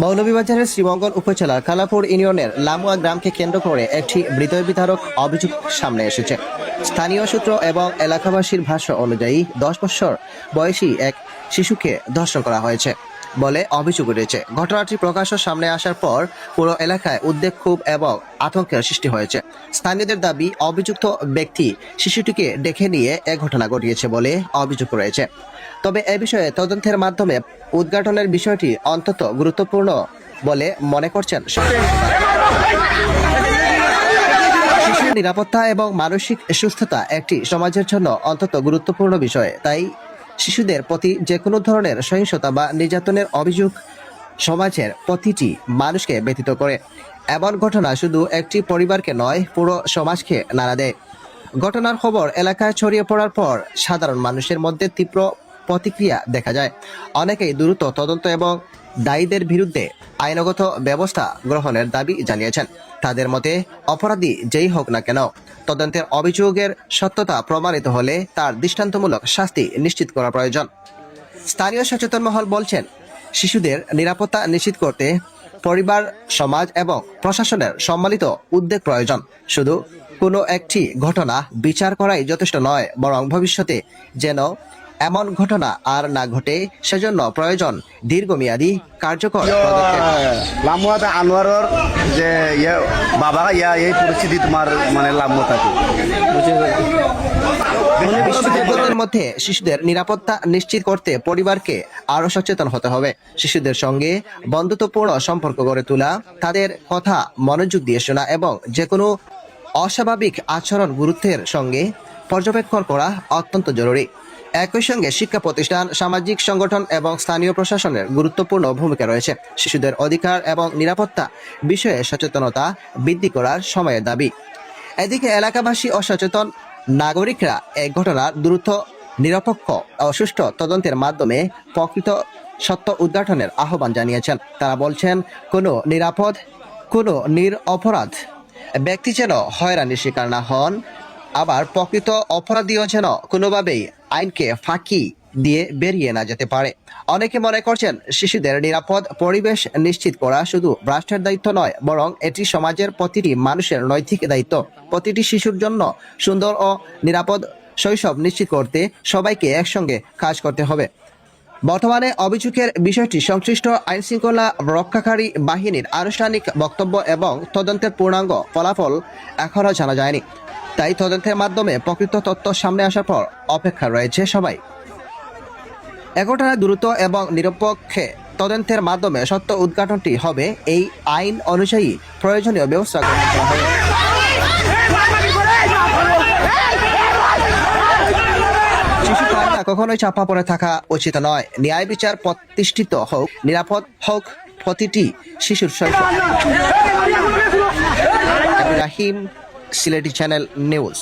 মৌলভীবাজারের শ্রীমঙ্গল উপজেলার কালাপুর ইউনিয়নের লামুয়া গ্রামকে কেন্দ্র করে একটি হৃদয় বিদারক অভিযোগ সামনে এসেছে। স্থানীয় সূত্র এবং এলাকাবাসীর ভাষ্য অনুযায়ী 10 বছর বয়সী এক শিশুকে ধর্ষণ করা হয়েছে বলে অভিযোগ উঠেছে। ঘটনাটি প্রকাশ্য সামনে আসার পর পুরো এলাকায় উদ্বেগ, ক্ষোভ এবং আতঙ্কের সৃষ্টি হয়েছে। স্থানীয়দের দাবি, অভিযুক্ত ব্যক্তি শিশুটিকে ডেকে নিয়ে এ ঘটনা ঘটিয়েছে বলে অভিযোগ রয়েছে। তবে এ বিষয়ে তদন্তের মাধ্যমে উদ্ঘাটনের বিষয়টি অত্যন্ত গুরুত্বপূর্ণ বলে মনে করছেন। শিশুর নিরাপত্তা এবং মানসিক সুস্থতা একটি সমাজের জন্য অত্যন্ত গুরুত্বপূর্ণ বিষয়। তাই শিশুদের প্রতি যে কোনো ধরনের সহিংসতা বা নির্যাতনের অভিযোগ সমাজের প্রতিটি মানুষকে ব্যথিত করে। এমন ঘটনা শুধু একটি পরিবারকে নয়, পুরো সমাজকে নাড়া দেয়। ঘটনার খবর এলাকায় ছড়িয়ে পড়ার পর সাধারণ মানুষের মধ্যে তীব্র প্রতিক্রিয়া দেখা যায়। অনেকেই দ্রুত তদন্ত এবং দায়ীদের বিরুদ্ধে আইনগত ব্যবস্থা গ্রহণের দাবি জানিয়েছেন। তাদের মতে, অপরাধী যেই হোক না কেন, তদন্তের অভিযোগের সত্যতা প্রমাণিত হলে তার দৃষ্টান্তমূলক শাস্তি নিশ্চিত করা প্রয়োজন। স্থানীয় সচেতন মহল বলছেন, শিশুদের নিরাপত্তা নিশ্চিত করতে পরিবার, সমাজ এবং প্রশাসনের সম্মিলিত উদ্যোগ প্রয়োজন। শুধু কোনো একটি ঘটনা বিচার করাই যথেষ্ট নয়, বরং ভবিষ্যতে যেন এমন ঘটনা আর না ঘটে সেজন্য প্রয়োজন দীর্ঘমেয়াদী কার্যকর পদক্ষেপ। লামুয়াতে আনোয়ারের যে বাবা এই পরিস্থিতি তোমার মানে লামুয়া থাকে। বিশ্ববিদ্যালয়ের মধ্যে শিশুদের নিরাপত্তা নিশ্চিত করতে পরিবারকে আরো সচেতন হতে হবে। শিশুদের সঙ্গে বন্ধুত্বপূর্ণ সম্পর্ক গড়ে তোলা, তাদের কথা মনোযোগ দিয়ে শোনা এবং যে কোনো অস্বাভাবিক আচরণ গুরুত্বের সঙ্গে পর্যবেক্ষণ করা অত্যন্ত জরুরি। একই সঙ্গে শিক্ষা প্রতিষ্ঠান, সামাজিক সংগঠন এবং স্থানীয় প্রশাসনের গুরুত্বপূর্ণ ভূমিকা রয়েছে শিশুদের অধিকার এবং নিরাপত্তা বিষয়ে সচেতনতা বৃদ্ধি করার সময়ের দাবি। এদিকে এলাকাবাসী ও সচেতন নাগরিকরা এই ঘটনার দ্রুত, নিরপেক্ষ ও সুষ্ঠু তদন্তের মাধ্যমে প্রকৃত সত্য উদ্ঘাটনের আহ্বান জানিয়েছেন। তারা বলছেন, কোনো নিরপরাধ ব্যক্তি যেন হয়রানির শিকার না হন, আবার প্রকৃত অপরাধীও যেন কোনোভাবেই আইনকে ফাঁকি দিয়ে বেরিয়ে না যেতে পারে। অনেকে মনে করছেন, শিশুদের নিরাপদ পরিবেশ নিশ্চিত করা শুধু রাষ্ট্রের দায়িত্ব নয়, বরং এটি সমাজের প্রতিটি মানুষের নৈতিক দায়িত্ব। প্রতিটি শিশুর জন্য সুন্দর ও নিরাপদ শৈশব নিশ্চিত করতে সবাইকে একসঙ্গে কাজ করতে হবে। বর্তমানে অভিযোগের বিষয়টি সংশ্লিষ্ট আইনশৃঙ্খলা রক্ষাকারী বাহিনীর আনুষ্ঠানিক বক্তব্য এবং তদন্তের পূর্ণাঙ্গ ফলাফল এখনও জানা যায়নি। তাই তদন্তের মাধ্যমে প্রকৃত তথ্য সামনে আসার পর অপেক্ষা রয়েছে সবাই। এ ঘটনায় দ্রুত এবং নিরপেক্ষ তদন্তের মাধ্যমে সত্য উদ্ঘাটনটি হবে, এই আইন অনুযায়ী প্রয়োজনীয় ব্যবস্থা গ্রহণ করা হবে। শিশু কান্না কখনোই চাপা পড়ে থাকা উচিত নয়। ন্যায় বিচার প্রতিষ্ঠিত হোক, নিরাপদ হোক প্রতিটি শিশুর শৈশব। রাহিম, সিলেটি চ্যানেল নিউজ।